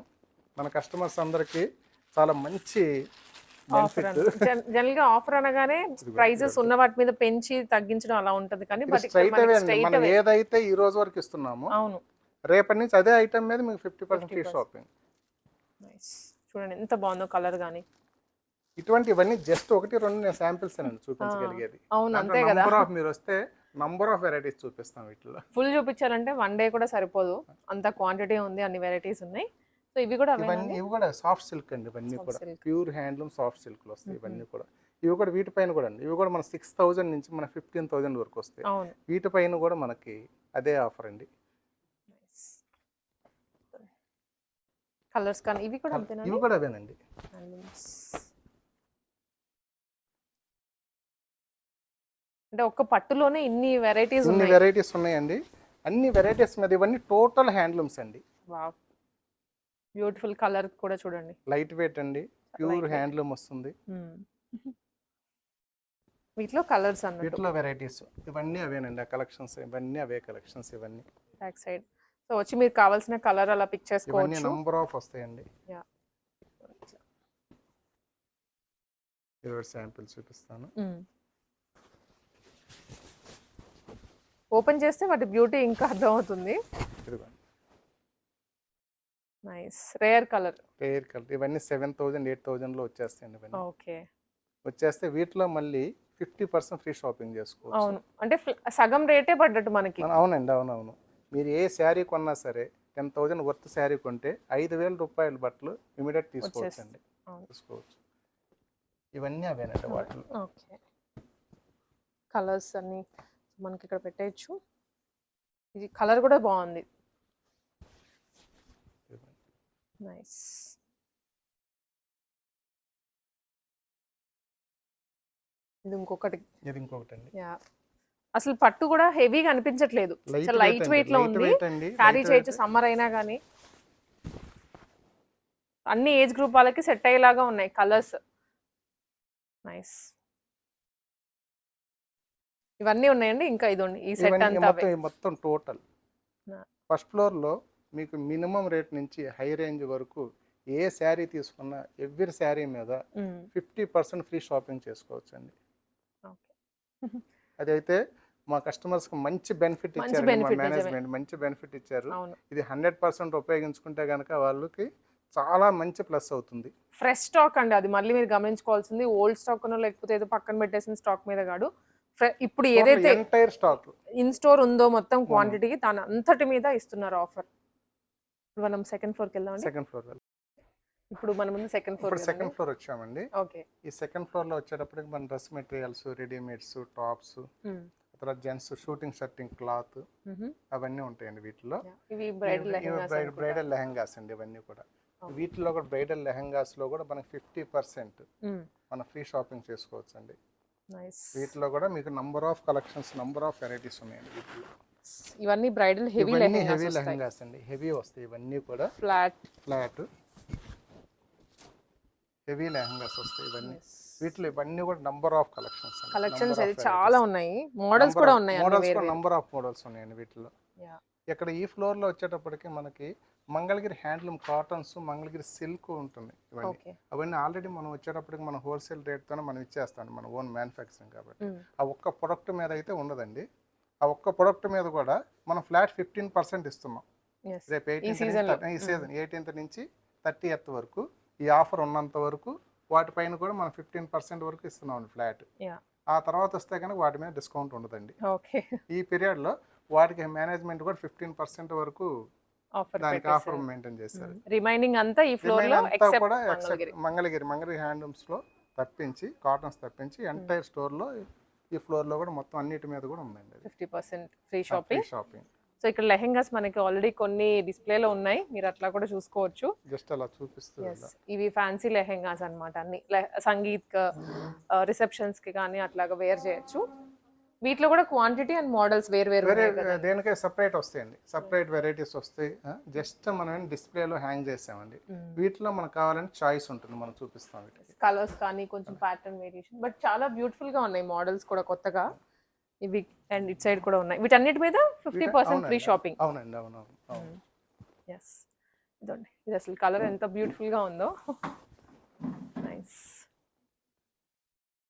మన కస్టమర్స్ అందరికి. చాలా మంచి జనరల్ గా ఆఫర్ అనగానే ప్రైజెస్ ఉన్న వాటి మీద పెంచి తగ్గించడం అలా ఉంటది. కానీ మనం ఏదైతే ఈ రోజు వరకు ఇస్తున్నామో అవును, రేపటి నుంచి అదే ఐటమ్ మీద మీకు 50% ఫ్రీ షాపింగ్. చూడండి ఎంత బాగుందో కలర్ గానీ. ఇవన్నీ జస్ట్ 1-2 నేను శాంపిల్స్ అండి చూపించగలిగేది. అవును, అంతే కదా. మీరు వస్తే నంబర్ ఆఫ్ వెరైటీస్ చూపిస్తాం. వీటిలో ఫుల్ చూపించాలంటే 1 డే కూడా సరిపోదు, అంత క్వాంటిటీ ఉంది, అన్ని వెరైటీస్ ఉన్నాయి. సో ఇవి కూడా సాఫ్ట్ సిల్క్ అండి. ఇవన్నీ కూడా ప్యూర్ హ్యాండ్లూమ్ సాఫ్ట్ సిల్క్ లో వస్తాయి. ఇవన్నీ కూడా ఇవి కూడా వీటిపైన కూడా అండి. ఇవి కూడా మన 6,000 నుంచి మన 15,000 వరకు వస్తాయి. వీటిపైన కూడా మనకి అదే ఆఫర్ అండి. కలర్స్ కానీ ఇవి కూడా అంతేనా ఇవి కూడా అవేనండి. అంటే ఒక్క పట్టులోనే ఇన్ని వెరైటీస్ ఇన్ని ఉన్నాయి. వెరైటీస్ ఉన్నాయండి. అన్ని వెరైటీస్ మీద ఇవన్నీ టోటల్ హ్యాండ్లూమ్స్ అండి. వావ్, బ్యూటిఫుల్ కలర్ కూడా చూడండి. లైట్ వెయిట్ అండి, ప్యూర్ Lightweight. హ్యాండ్లూమ్ వస్తుంది. వీటిలో కలర్స్ అన్నట్టు. వీటిలో వెరైటీస్ ఇవన్నీ అవేనండి. ఆ కలెక్షన్స్ ఇవన్నీ అవే కలెక్షన్స్ ఇవన్నీ. బ్యాక్ సైడ్ సో వచ్చి మీకు కావాల్సిన కలర్ అలా పిక్ ఇవన్నీ చేసుకోవచ్చు. నంబర్ ఆఫ్ వస్తాయండి. యా, ఇవి శాంపిల్ చూపిస్తాను. ఓపెన్ చేస్తే వాటి బ్యూటీ ఇంకా అర్థం అవుతుంది. ఇదిగోండి nice rare colour. Rare colour ఇవన్నీ 7,000 8,000లో వచ్చేస్తాయండి. ఇవన్నీ ఓకే, వచ్చేస్తే వీటిలో మళ్ళీ 50% ఫ్రీ షాపింగ్ చేసుకోవచ్చు. అవును అంటే సగం రేటే పడ్డట్టు మనకి. అవునండి, అవునవును. మీరు ఏ శారీ కొన్నా సరే 10,000 వర్త్ శారీ కొంటే 5,000 రూపాయల బట్టలు ఇమీడియట్ తీసుకోవచ్చండి. తీసుకోవచ్చు. ఇవన్నీ అవేనండి వాటిలో. ఓకే, కలర్స్ అన్ని మనకి ఇక్కడ పెట్టేయచ్చు. ఇది కలర్ కూడా బాగుంది. నైస్. ఇది ఇంకొకటి. ఇది ఇంకొకటి అండి. యా, అసలు పట్టు కూడా హెవీగా అనిపించట్లేదు. లైట్ వెయిట్ లో ఉంది. క్యారీ చేయొచ్చు సమ్మర్ అయినా కానీ. అన్ని ఏజ్ గ్రూప్ వాళ్ళకి సెట్ అయ్యేలాగా ఉన్నాయి కలర్స్. నైస్. ఇవన్నీ ఉన్నాయండి. ఇంకా ఇదండి ఈ సెట్ అంతా మొత్తం టోటల్ ఫస్ట్ ఫ్లోర్ లో మీకు మినిమం రేట్ నుంచి హై రేంజ్ వరకు ఏ శారీ తీసుకున్నా ఎవ్రీ శారీ మీద 50% ఫ్రీ షాపింగ్ చేసుకోవచ్చు అండి. అదైతే మా కస్టమర్స్ కి మంచి బెనిఫిట్ ఇచ్చారు. మా మేనేజ్మెంట్ మంచి బెనిఫిట్ ఇచ్చారు. ఇది 100% ఉపయోగించుకుంటే గనక వాళ్ళకి చాలా మంచి ప్లస్ అవుతుంది. ఫ్రెష్ స్టాక్ అండి అది. మళ్ళీ మీరు గమనించుకోవాల్సింది ఓల్డ్ స్టాక్ లేకపోతే ఏదో పక్కన పెట్టేసిన స్టాక్ మీద కాదు. ఇప్పుడు ఏదైతే ఎంటైర్ స్టాక్ ఇన్ స్టోర్ ఉందో మొత్తం క్వాంటిటీకి దాని అంతటి మీద ఇస్తున్నారు ఆఫర్. మనం సెకండ్ ఫ్లోర్కి వెళ్దామండి. సెకండ్ ఫ్లోర్ ఇప్పుడు మన ముందు సెకండ్ ఫ్లోర్ వచ్చామండి. ఓకే, ఈ సెకండ్ ఫ్లోర్ లో వచ్చేటప్పటికి మన డ్రెస్ మెటీరియల్స్, రెడీమేడ్స్, టాప్స్, తర్వాత జెంట్స్ షూటింగ్ షర్టింగ్ క్లాత్ అవన్నీ ఉంటాయండి వీటిలో. ఇవి బ్రైడల్ లెహంగాస్ అండి. ఇవన్నీ కూడా వీటిలో కూడా బ్రైడల్ లెహంగాస్ లో కూడా మనకి 50% మనం ఫ్రీ షాపింగ్ చేసుకోవచ్చు అండి. వీటిలో కూడా మీకు number of collections, number of varieties ఉన్నాయండి వీటిలో. ఇవన్నీ బ్రైడల్ హెవీ లెహంగాస్ అండి. హెవీ వస్తాయి ఇవన్నీ కూడా. ఫ్లాట్ హెవీ లెహంగాస్ వస్తాయి ఇవన్నీ. వీటిలో ఇవన్నీ కూడా నంబర్ ఆఫ్ కలెక్షన్స్ చాలా ఉన్నాయి. మోడల్స్ కూడా ఉన్నాయి. నంబర్ ఆఫ్ మోడల్స్ ఉన్నాయండి వీటిలో. ఇక్కడ ఈ ఫ్లోర్ లో వచ్చేటప్పటికి మనకి Mangalagiri handloom cottons, Mangalagiri silk ఉంటుంది. ఇవన్నీ అవన్నీ ఆల్రెడీ మనం వచ్చేటప్పటికి మన హోల్సేల్ రేట్తోనే మనం ఇచ్చేస్తాం, మన ఓన్ మ్యానుఫ్యాక్చరింగ్ కాబట్టి. ఆ ఒక్క ప్రొడక్ట్ మీద అయితే ఉండదండి. ఆ ఒక్క ప్రొడక్ట్ మీద కూడా మనం ఫ్లాట్ 15% ఇస్తున్నాం. రేపు 18th నుంచి 30th వరకు ఈ ఆఫర్ ఉన్నంత వరకు వాటిపైన కూడా మనం 15% వరకు ఇస్తున్నాం ఫ్లాట్. ఆ తర్వాత వస్తే కనుక వాటి మీద డిస్కౌంట్ ఉండదండి. ఈ పీరియడ్ లో వాటికి మేనేజ్మెంట్ కూడా 15% వరకు దానికి ఆఫర్ మెయింటైన్ చేస్తారు. రిమైనింగ్ అంతా ఈ ఫ్లోర్ లో కూడా మంగళగిరి హ్యాండ్లూమ్స్ లో తప్పించి, కాటన్స్ తప్పించి ఎంటైర్ స్టోర్ లో ఈ ఫ్లోర్ లో కూడా మొత్తం అన్నిటి మీద కూడా ఉందండి 50% ఫ్రీ షాపింగ్. సో ఇక్కడ లెహెంగాస్ మనకి ఆల్రెడీ కొన్ని డిస్ప్లేలో ఉన్నాయి, మీరు అట్లా కూడా చూసుకోవచ్చు. జస్ట్ అలా చూపిస్తూ. ఇవి ఫ్యాన్సీ లెహెంగాస్ అన్నమాట. అన్ని సంగీత్ రిసెప్షన్స్ కి కానీ అట్లాగా వేర్ చేయొచ్చు. వీటిలో కూడా క్వాంటిటీ అండ్ మోడల్స్ వేరు దేనికే సెపరేట్ వస్తాయండి. సెపరేట్ వెరైటీస్ వస్తాయి. జస్ట్ మనం డిస్ప్లేలో హ్యాంగ్ చేసామండి. వీటిలో మనకు కావాలంటే చాయిస్ ఉంటుంది, మనం చూపిస్తాం. కలర్స్ కానీ కొంచెం ప్యాటర్న్ వేరియేషన్, బట్ చాలా బ్యూటిఫుల్ గా ఉన్నాయి మోడల్స్ కూడా కొత్తగా. ఇవి అండ్ ఇట్ సైడ్ కూడా ఉన్నాయి. వీటన్నిటి మీద 50% ఫ్రీ షాపింగ్. అవునండి, అవునవును. ఎస్, ఇదండి. ఇది అసలు కలర్ ఎంత బ్యూటిఫుల్ గా ఉందో. నైస్.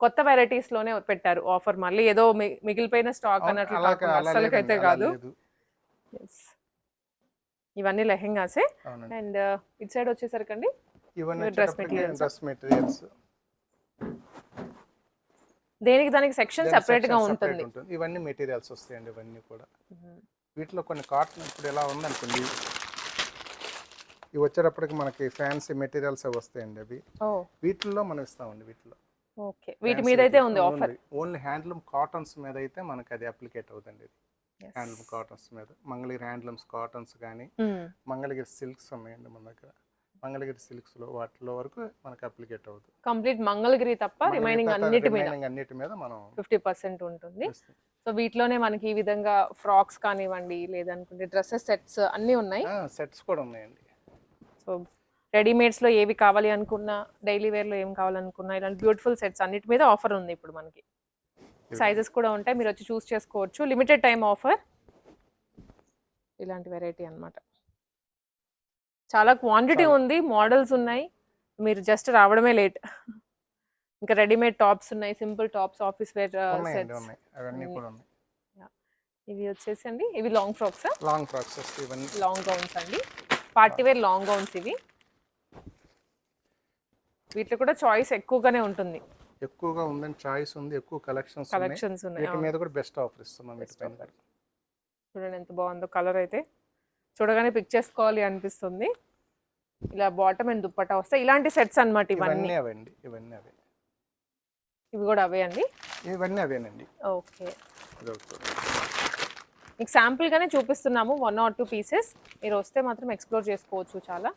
కొత్త వెరైటీస్ లోనే పెట్టారు ఆఫర్. మళ్ళీ ఏదో మిగిలిపోయిన స్టాక్ అన్నట్లు అసలుకైతే కాదు. ఇవన్నీ లెహెంగాసే. అండ్ ఇట్ సైడ్ వచ్చేసరికండి డ్రెస్ మెటీరియల్స్. దేనికి దానికి సెక్షన్ సెపరేట్ గా ఉంటుంది. ఇవన్నీ మెటీరియల్స్ వస్తాయండి. ఇవన్నీ కూడా వీటిలో కొన్ని కాటన్ ఇప్పుడు ఎలా ఉందనుకోండి, ఇవి వచ్చేటప్పటికి మనకి ఫ్యాన్సీ మెటీరియల్స్ వస్తాయండి. అవి వీటిల్లో మనం ఇస్తామండి. వీటిలో ఓకే, వీటి మీద అయితే ఉంది ఆఫర్. ఓన్లీ హ్యాండ్లూమ్ కాటన్స్ మీద అయితే మనకి అది అప్లికేట్ అవుతుంది. హ్యాండ్లూమ్ కాటన్స్ మీద మంగళగిరి హ్యాండ్లూమ్స్ కాటన్స్ కానీ మంగళగిరి సిల్క్స్ ఉన్నాయండి మన దగ్గర. మంగళగిరి సిల్క్స్లో వాటిలో వరకు మనకి అప్లికేట్ అవుతుంది. కంప్లీట్ మంగళగిరి తప్ప రిమైనింగ్ అన్నిటి మీద అన్నిటి మీద మనం 50% ఉంటుంది. ఇస్తాం. సో వీటిలోనే మనకి ఈ విధంగా ఫ్రాక్స్ కానివ్వండి, లేదనుకుంటే డ్రెస్సెస్ సెట్స్ అన్నీ ఉన్నాయి. సెట్స్ కూడా ఉన్నాయండి. సో రెడీమేడ్స్లో ఏవి కావాలి అనుకున్నా, డైలీ వేర్లో ఏం కావాలనుకున్నా ఇలాంటి బ్యూటిఫుల్ సెట్స్ అన్నిటి మీద ఆఫర్ ఉంది ఇప్పుడు మనకి. సైజెస్ కూడా ఉంటాయి, మీరు వచ్చి చూస్ చేసుకోవచ్చు. Limited time offer. ఇలాంటి వెరైటీ అన్నమాట. చాలా క్వాంటిటీ ఉంది, మోడల్స్ ఉన్నాయి, మీరు జస్ట్ రావడమే లేట్. ఇంకా రెడీమేడ్ టాప్స్ ఉన్నాయి, సింపుల్ టాప్స్, ఆఫీస్ వేర్ ఉన్నాయండి, సెట్స్. ఉన్నాయి అవన్నీ కూడా ఉన్నాయి. ఇవి వచ్చేసి అండి, ఇవి లాంగ్ ఫ్రాక్స్, లాంగ్ ఫ్రాక్స్ ఇవన్నీ లాంగ్ గౌన్స్ అండి, పార్టీ వేర్ లాంగ్ గౌన్స్ ఇవి. వీటిలో కూడా చాయిస్ ఎక్కువగానే ఉంటుంది. ఎక్కువగా ఉందని చాయిస్ ఉంది, ఎక్కువ కలెక్షన్స్ ఉన్నాయి. వీటి మీద కూడా బెస్ట్ ఆఫర్ ఇస్తున్నాం. వీటిపైన చూడండి ఎంత బాగుందో కలర్, అయితే చూడగానే పిక్ చేసుకోవాలి అనిపిస్తుంది. ఇలా బాటమ్ అండ్ దుప్పట్టా వస్తాయి. ఇలాంటి సెట్స్ అన్నమాట ఇవన్నీ. అవండి, ఇవన్నీ అవే. ఇవి కూడా అవే అండి, ఇవన్నీ అవేనండి. ఓకే, మీకు శాంపుల్ గానే చూపిస్తున్నాము, 1 or 2 పీసెస్. మీరు వస్తే మాత్రం ఎక్స్ప్లోర్ చేసుకోవచ్చు చాలా.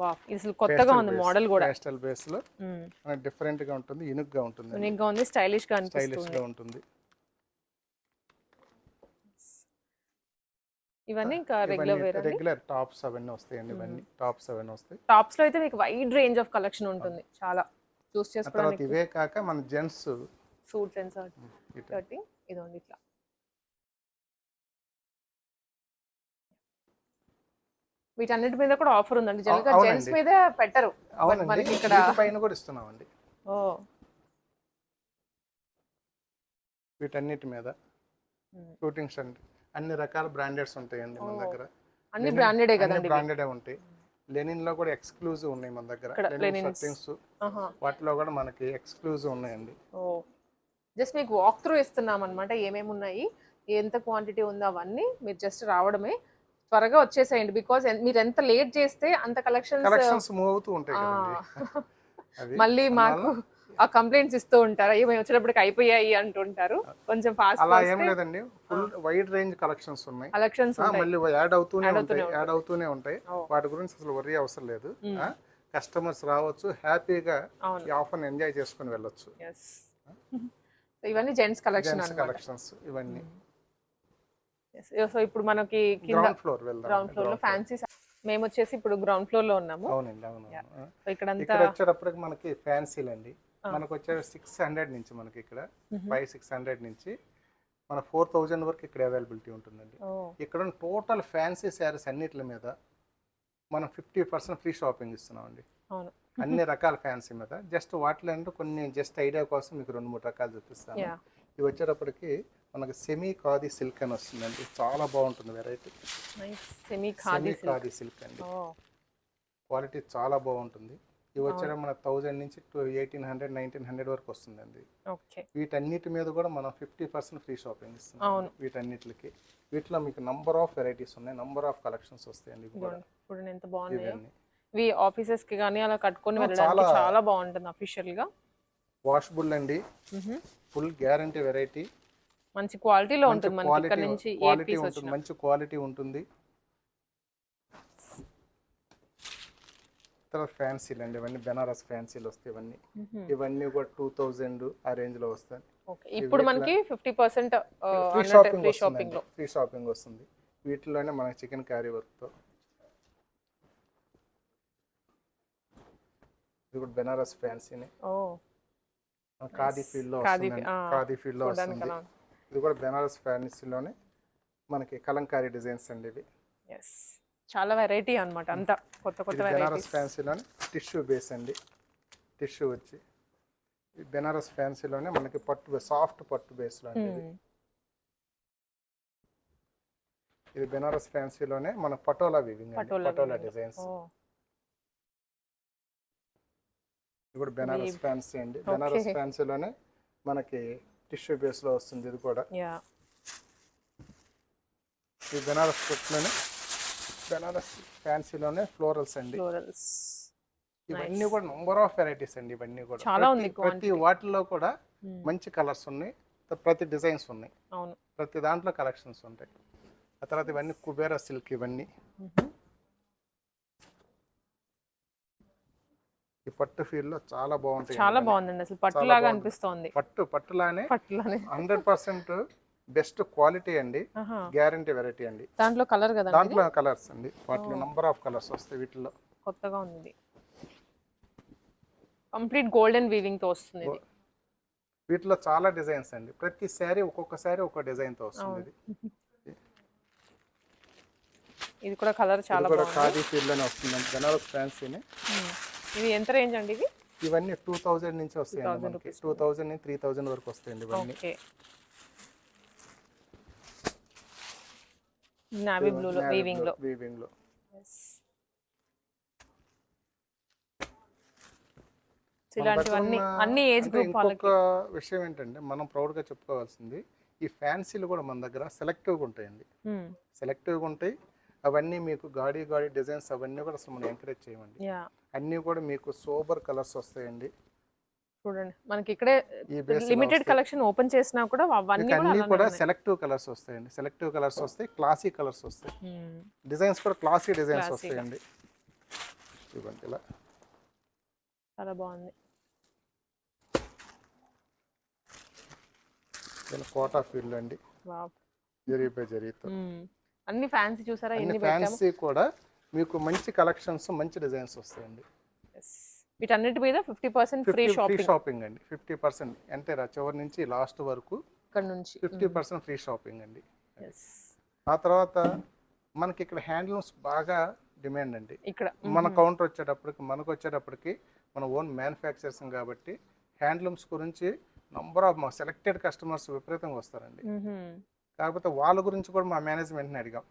వావ్, ఇది అసలు కొత్తగా ఉంది మోడల్ కూడా. పేస్టల్ బేస్ లో డిఫరెంట్ గా ఉంటుంది, యూనిక్ గా ఉంటుంది. యూనిక్ గా ఉంది, స్టైలిష్ గా అనిపిస్తుంది. ఇవన్నీ ఇంకా రెగ్యులర్ టాప్స్ అవన్నీ వస్తాయండి. ఇవన్నీ టాప్స్ అవన్నీ వస్తాయి. టాప్స్ లో అయితే మీకు వైడ్ రేంజ్ ఆఫ్ కలెక్షన్ ఉంటుంది, చాలా చూస్ చేసుకోవడానికి. ఇవే కాక మన జెంట్స్ సూట్స్ అండ్ షర్టింగ్ ఇదండి ఇట్లా. వీటన్నిటి మీద కూడా ఆఫర్ ఉందండి. జనరల్గా జెంట్స్ మీద పెట్టరు, మనకి ఇక్కడ పైన కూడా ఇస్తున్నామండి. ఓ, వీటన్నిటి మీద షూటింగ్స్ అండి, అన్ని రకాల బ్రాండెడ్స్ ఉంటాయండి మన దగ్గర. అన్ని బ్రాండెడే కదండి, బ్రాండెడే ఉంటాయి. లెనిన్ లో కూడా ఎక్స్క్లూజివ్ ఉన్నాయి మన దగ్గర. లెనిన్ షర్టింగ్స్ వాటిలో కూడా మనకి ఎక్స్క్లూజివ్ ఉన్నాయండి. ఓ, జస్ట్ మీకు వాక్ త్రూ ఇస్తున్నాం అన్నమాట, ఏమేమి ఉన్నాయి, ఎంత క్వాంటిటీ ఉందో అవన్నీ. మీరు జస్ట్ రావడమే, త్వరగా వచ్చేసేయండి. బికాజ్ మీరు ఎంత లేట్ చేస్తే అంత కలెక్షన్స్ మూవ్ అవుతూ ఉంటాయి కదండి. మళ్ళీ మాకు ఆ కంప్లైంట్స్ ఇస్తూ ఉంటారు, అయ్యో మేము వచ్చేటప్పటికి అయిపోయాయి అంటుంటారు. కొంచెం ఫాస్ట్. అలా ఏం లేదండి, ఫుల్ వైడ్ రేంజ్ కలెక్షన్స్ ఉన్నాయి. మళ్ళీ యాడ్ అవుతూనే ఉంటాయి. వాటి గురించి అసలు వర్రీ అవసరం లేదు. కస్టమర్స్ రావచ్చు, హ్యాపీగా ఈ ఆఫర్ ఎంజాయ్ చేసుకుని వెళ్ళొచ్చు. ఇవన్నీ జెంట్స్ కలెక్షన్స్ ఇవన్నీ. సో ఇప్పుడు మనకి గ్రౌండ్ ఫ్లోర్ లో ఫ్యాన్సీ. మేము వచ్చేసి ఇప్పుడు గ్రౌండ్ ఫ్లోర్ లో ఉన్నాము. అవునండి, అవును. ఇక్కడ వచ్చేటప్పటికి మనకి ఫ్యాన్సీలు అండి. మనకు వచ్చే 600 నుంచి, మనకి ఇక్కడ 500-600 నుంచి మన 4000 వరకు ఇక్కడ అవైలబిలిటీ ఉంటుందండి. ఇక్కడ టోటల్ ఫ్యాన్సీ శారీస్ అన్నిటి మీద మనం 50% ఫ్రీ షాపింగ్ ఇస్తున్నామండి. అన్ని రకాల ఫ్యాన్సీ మీద. జస్ట్ వాటిలో కొన్ని జస్ట్ ఐడియా కోసం మీకు 2-3 రకాలు చూపిస్తాను. ఇవి వచ్చేటప్పటికి మనకి సెమీ ఖాదీ సిల్క్ అని వస్తుందండి, చాలా బాగుంటుంది వెరైటీ. సెమీ ఖాదీ సిల్క్ అండి, క్వాలిటీ చాలా బాగుంటుంది. ఇవి వచ్చేటప్పుడు మన 1000 నుంచి 1800-1900 వరకు వస్తుందండి. వీటన్నిటి మీద కూడా మనం 50% ఫ్రీ షాపింగ్ ఇస్తున్నాం వీటన్నిటికి. వీటిలో మీకు నంబర్ ఆఫ్ వెరైటీస్ ఉన్నాయి, నంబర్ ఆఫ్ కలెక్షన్స్ వస్తాయండి. ఇప్పుడు ఎంత బాగున్నాయి ఇవి, ఆఫీసెస్ కి గానీ అలా కట్టుకొని వెళ్ళడానికి చాలా బాగుంటుంది. అఫీషియల్ గా వాషబుల్ అండి, ఫుల్ గ్యారంటీ వెరైటీ, మంచి క్వాలిటీలో ఉంటుంది. మనకి ఇక్కడ నుంచి మంచి క్వాలిటీ ఉంటుంది. తర్వాత ఫ్యాన్సీలు అండి, ఇవన్నీ బెనారస్ ఫ్యాన్సీలు వస్తాయి. ఇవన్నీ కూడా 2000 ఆ రేంజ్ లో వస్తాయి. ఇప్పుడు మనకి 50% ఫ్రీ షాపింగ్ వస్తుంది. వీటిలోనే మనకి చికెన్ కర్రీ వర్క్ తో, ఇది కూడా బెనారస్ ఫ్యాన్సీని ఖాదీ ఫీల్డ్ లో వస్తుంది. ఇది కూడా బెనారస్ ఫ్యాన్సీలోనే మనకి కలంకారీ డిజైన్స్ అండి. ఇవి చాలా వెరైటీ అన్నమాట, అంతా కొత్త బెనారస్ ఫ్యాన్సీలోనే టిష్యూ బేస్ అండి. టిష్యూ వచ్చి బెనారస్ ఫ్యాన్సీలోనే మనకి పట్టు, సాఫ్ట్ పట్టు బేస్ లో అండి. ఇది బెనారస్ ఫ్యాన్సీలోనే మన పటోలా వివింగ్, పటోలా డిజైన్స్. ఇది కూడా బెనారస్ ఫ్యాన్సీ అండి. బెనారస్ ఫ్యాన్సీలోనే మనకి టిష్యూ బేస్ లో వస్తుంది. ఇది కూడా ఈ బెనారస్ పట్టులోనే, బెనారస్ ఫ్యాన్సీలోనే ఫ్లోరల్స్ అండి. ఇవన్నీ కూడా నంబర్ ఆఫ్ వెరైటీస్ అండి. ఇవన్నీ కూడా ప్రతి వాటిలో కూడా మంచి కలర్స్ ఉన్నాయి, ప్రతి డిజైన్స్ ఉన్నాయి, ప్రతి దాంట్లో కలెక్షన్స్ ఉంటాయి. ఆ తర్వాత ఇవన్నీ కుబేరా సిల్క్, ఇవన్నీ ఈ పట్టు ఫీల్ లో చాలా బాగుంటాయి. చాలా బాగుందండి, అసలు పట్టులాగా అనిపిస్తోంది. పట్టులానే పట్టులానే 100% బెస్ట్ క్వాలిటీ అండి, గ్యారంటీ వెరైటీ అండి. దాంట్లో కలర్ కదా, దాంట్లో కలర్స్ అండి, వాటిలో నంబర్ ఆఫ్ కలర్స్ వస్తాయి వీటిలో. కొత్తగా ఉంది, కంప్లీట్ గోల్డెన్ వీవింగ్ తో వస్తుంది ఇది. వీటిలో చాలా డిజైన్స్ అండి, ప్రతి శారీ ఒక్కొక్క శారీ ఒక్కొక్క డిజైన్ తో వస్తుంది. ఇది కూడా కలర్ చాలా బాగుంది, ఖాదీ ఫీల్ లోనే వస్తుంది, బెనారస్ ఫ్యాన్సీని. ఇది ఎంత రేంజ్ అండి ఇది? ఇవన్నీ 2000 నుంచి వస్తాయండి మనకి, 2000 నుంచి 3000 వరకు వస్తాయండి ఇవన్నీ. నావీ బ్లూ లో వీవింగ్ లో. ఇలాంటివన్నీ అన్ని ఏజ్ గ్రూప్ వాళ్ళకి. ఇంకొక విషయం ఏంటంటే మనం ప్రౌడ్ గా చెప్పుకోవాల్సింది, ఈ ఫ్యాన్సీలు కూడా మన దగ్గర సెలెక్టివ్గా ఉంటాయండి, సెలెక్టివ్గా ఉంటాయి. అవన్నీ మీకు గాడి డిజైన్స్ అవన్నీ కూడా అసలు మనం ఎంకరేజ్ చేయమండి. అన్నీ కూడా మీకు సోబర్ కలర్స్ వస్తాయండి. చూడండి మనకి ఇక్కడే లిమిటెడ్ కలెక్షన్ ఓపెన్ చేసినా కూడా అన్నీ కూడా సెలెక్టివ్ కలర్స్ వస్తాయండి, సెలెక్టివ్ కలర్స్ వస్తాయి, క్లాసీ కలర్స్ వస్తాయి, డిజైన్స్ కూడా క్లాసీ డిజైన్స్ వస్తాయండి. ఇవ్వండి ఇలా చాలా బాగుంది. కోటా ఫీల్డ్ అండి, జరీతో అన్ని ఫ్యాన్సీ చూసారా, ఎన్ని ఫ్యాన్సీ కూడా మీకు మంచి కలెక్షన్స్, మంచి డిజైన్స్ వస్తాయండి. వీటన్నిటి మీద 50% ఫ్రీ షాపింగ్ అండి, 50% అంటే చివరి నుంచి లాస్ట్ వరకు ఇక్కడ నుంచి 50% ఫ్రీ షాపింగ్ అండి. ఆ తర్వాత మనకి ఇక్కడ హ్యాండ్లూమ్స్ బాగా డిమాండ్ అండి. ఇక్కడ మన కౌంటర్ వచ్చేటప్పటికి మన ఓన్ మ్యానుఫ్యాక్చర్స్ కాబట్టి హ్యాండ్లూమ్స్ గురించి నంబర్ ఆఫ్ మా సెలెక్టెడ్ కస్టమర్స్ విపరీతంగా వస్తారండి. కాకపోతే వాళ్ళ గురించి కూడా మా మేనేజ్మెంట్ని అడిగాం,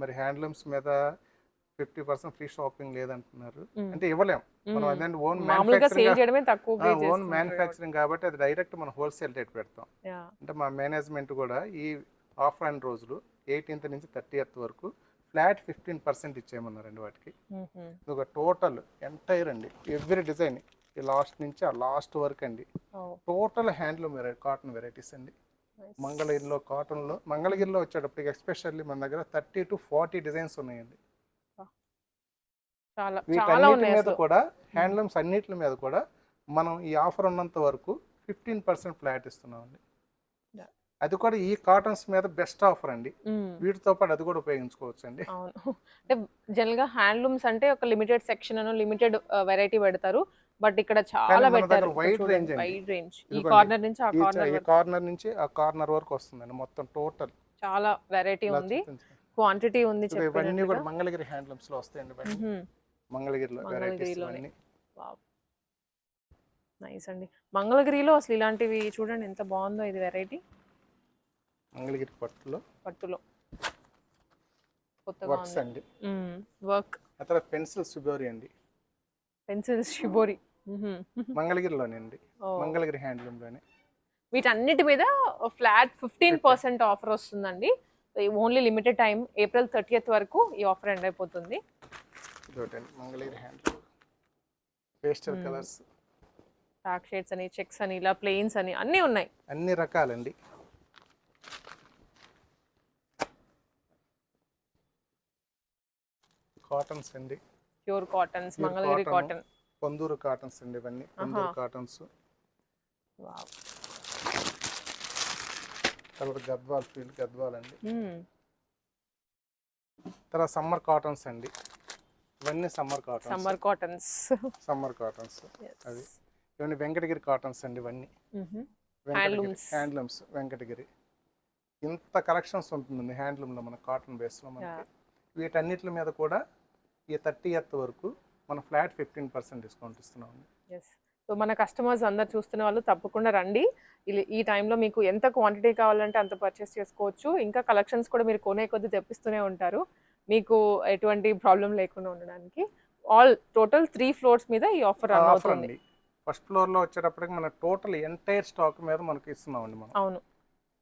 మరి హ్యాండ్లూమ్స్ మీద 50% ఫ్రీ షాపింగ్ లేదంటున్నారు అంటే ఇవ్వలేం మనం, అదే ఓన్ మ్యానుఫ్యాక్చరింగ్ కాబట్టి అది డైరెక్ట్ మనం హోల్సేల్ రేట్ పెడతాం. అంటే మా మేనేజ్మెంట్ కూడా ఈ ఆఫర్ అండ్ రోజులు 18th నుంచి 30th వరకు ఫ్లాట్ 15% ఇచ్చేయమన్నారండి వాటికి. ఒక టోటల్ ఎంటైర్ అండి, ఎవ్రీ డిజైన్ ఈ లాస్ట్ నుంచి ఆ లాస్ట్ వరకు అండి, టోటల్ హ్యాండ్లూమ్ కాటన్ వెరైటీస్ అండి. మంగళగిరిలో కాటన్లో, మంగళగిరిలో వచ్చేటప్పటికి ఎస్పెషల్లీ మన దగ్గర 30 to 40 డిజైన్స్ ఉన్నాయండి. వీటన్నిటి మీద కూడా హ్యాండ్లూమ్స్ అన్నిటి మీద కూడా మనం ఈ ఆఫర్ ఉన్నంత వరకు 15% ఫ్లాట్ ఇస్తున్నామండి. అది కూడా ఈ కాటన్స్ మీద బెస్ట్ ఆఫర్ అండి, వీటితో పాటు అది కూడా ఉపయోగించుకోవచ్చు అండి. అవును, అంటే జనరల్ గా హ్యాండ్లూమ్స్ అంటే ఒక లిమిటెడ్ సెక్షన్ అను లిమిటెడ్ వెరైటీ పెడతారు, బట్ ఇక్కడ చాలా పెట్టారు, వైడ్ రేంజ్, ఈ కార్నర్ నుంచి ఆ కార్నర్, ఈ కార్నర్ నుంచి ఆ కార్నర్ వరకు వస్తుందండి మొత్తం టోటల్. చాలా వెరైటీ ఉంది, క్వాంటిటీ ఉంది. ఇవన్నీ కూడా మంగళగిరి హ్యాండ్లూమ్స్ లో వస్తాయండి, మంగళగిరిలో వెరైటీస్ అన్ని. నైస్ అండి, మంగళగిరిలో అసలు ఇలాంటివి చూడండి ఎంత బాగుందో, ఇది వెరైటీ మంగళగిరి పట్టులో కొత్తగా వర్క్స్ అండి, వర్క్. ఆ తర్వాత పెన్సిల్ షిబోరి అండి, పెన్సిల్ షిబోరి మంగళగిరిలోనే అండి, మంగళగిరి హ్యాండ్లూమ్ లోనే. వీటన్నిటి మీద ఫ్లాట్ 15% ఆఫర్ వస్తుందండి. Only limited time, April 30th వరకు ఈ ఆఫర్ ఎండ్ అయిపోతుంది. Mangalagiri handloom pastel colours, dark shades అని, చెక్స్ అని, ఇలా ప్లెయిన్స్ అని అన్నీ ఉన్నాయి, అన్ని రకాలండి. కాటన్స్ అండి, pure cottons, Mangalagiri cotton, Ponduru cottons అండి, ఇవన్నీ పొందూరు కాటన్స్. తర్వాత గద్వాల్ అండి, తర్వాత సమ్మర్ కాటన్స్ అండి, ఇవన్నీ సమ్మర్ కాటన్స్. అది ఇవన్నీ వెంకటగిరి కాటన్స్ అండి, ఇవన్నీ హ్యాండ్లూమ్స్ వెంకటగిరి. ఇంత కలెక్షన్స్ ఉంటుందండి హ్యాండ్లూమ్లో మన కాటన్ బేస్లో మనకి. వీటన్నిటి మీద కూడా ఈ 30th వరకు మన ఫ్లాట్ 15% డిస్కౌంట్ ఇస్తున్నాం. సో మన కస్టమర్స్ అందరు చూస్తున్న వాళ్ళు తప్పకుండా రండి, ఈ టైంలో మీకు ఎంత క్వాంటిటీ కావాలంటే అంత పర్చేస్ చేసుకోవచ్చు. ఇంకా కలెక్షన్స్ కూడా మీరు కొనే కొద్ది తెప్పిస్తూనే ఉంటారు, మీకు ఎటువంటి ప్రాబ్లం లేకుండా ఉండడానికి. టోటల్ 3 floors మీద ఈ ఆఫర్ రన్ అవుతుంది. ఫస్ట్ ఫ్లోర్ లో వచ్చేటప్పటికి మన టోటల్ ఎంటైర్ స్టాక్ మీద మనకి ఇస్తున్నామండి మనం. అవును,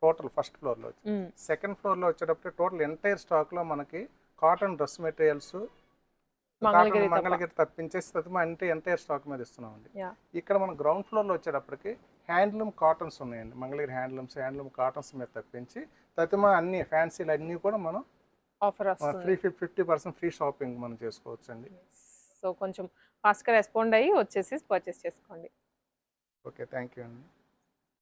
టోటల్ ఫస్ట్ ఫ్లోర్ లో. సెకండ్ ఫ్లోర్ లో వచ్చేటప్పటికి టోటల్ ఎంటైర్ స్టాక్ లో మనకి కాటన్ డ్రెస్ మెటీరియల్స్ మంగళగిరి తప్పించేసి అంటే ఎంటైర్ స్టాక్ మీద ఇస్తున్నామండి. ఇక్కడ మనం గ్రౌండ్ ఫ్లోర్ లో వచ్చేటప్పటికి హ్యాండ్లూమ్ కాటన్స్ ఉన్నాయండి, మంగళగిరి హ్యాండ్లూమ్ కాటన్స్ మీద తప్పించి తతిమా అన్ని ఫ్యాన్సీలు అన్ని కూడా మనం ఆఫర్ 50% ఫ్రీ షాపింగ్ మనం చేసుకోవచ్చు అండి. సో కొంచెం ఫాస్ట్గా రెస్పాండ్ అయ్యి వచ్చేసి పర్చేస్ చేసుకోండి. ఓకే, థ్యాంక్ యూ అండి.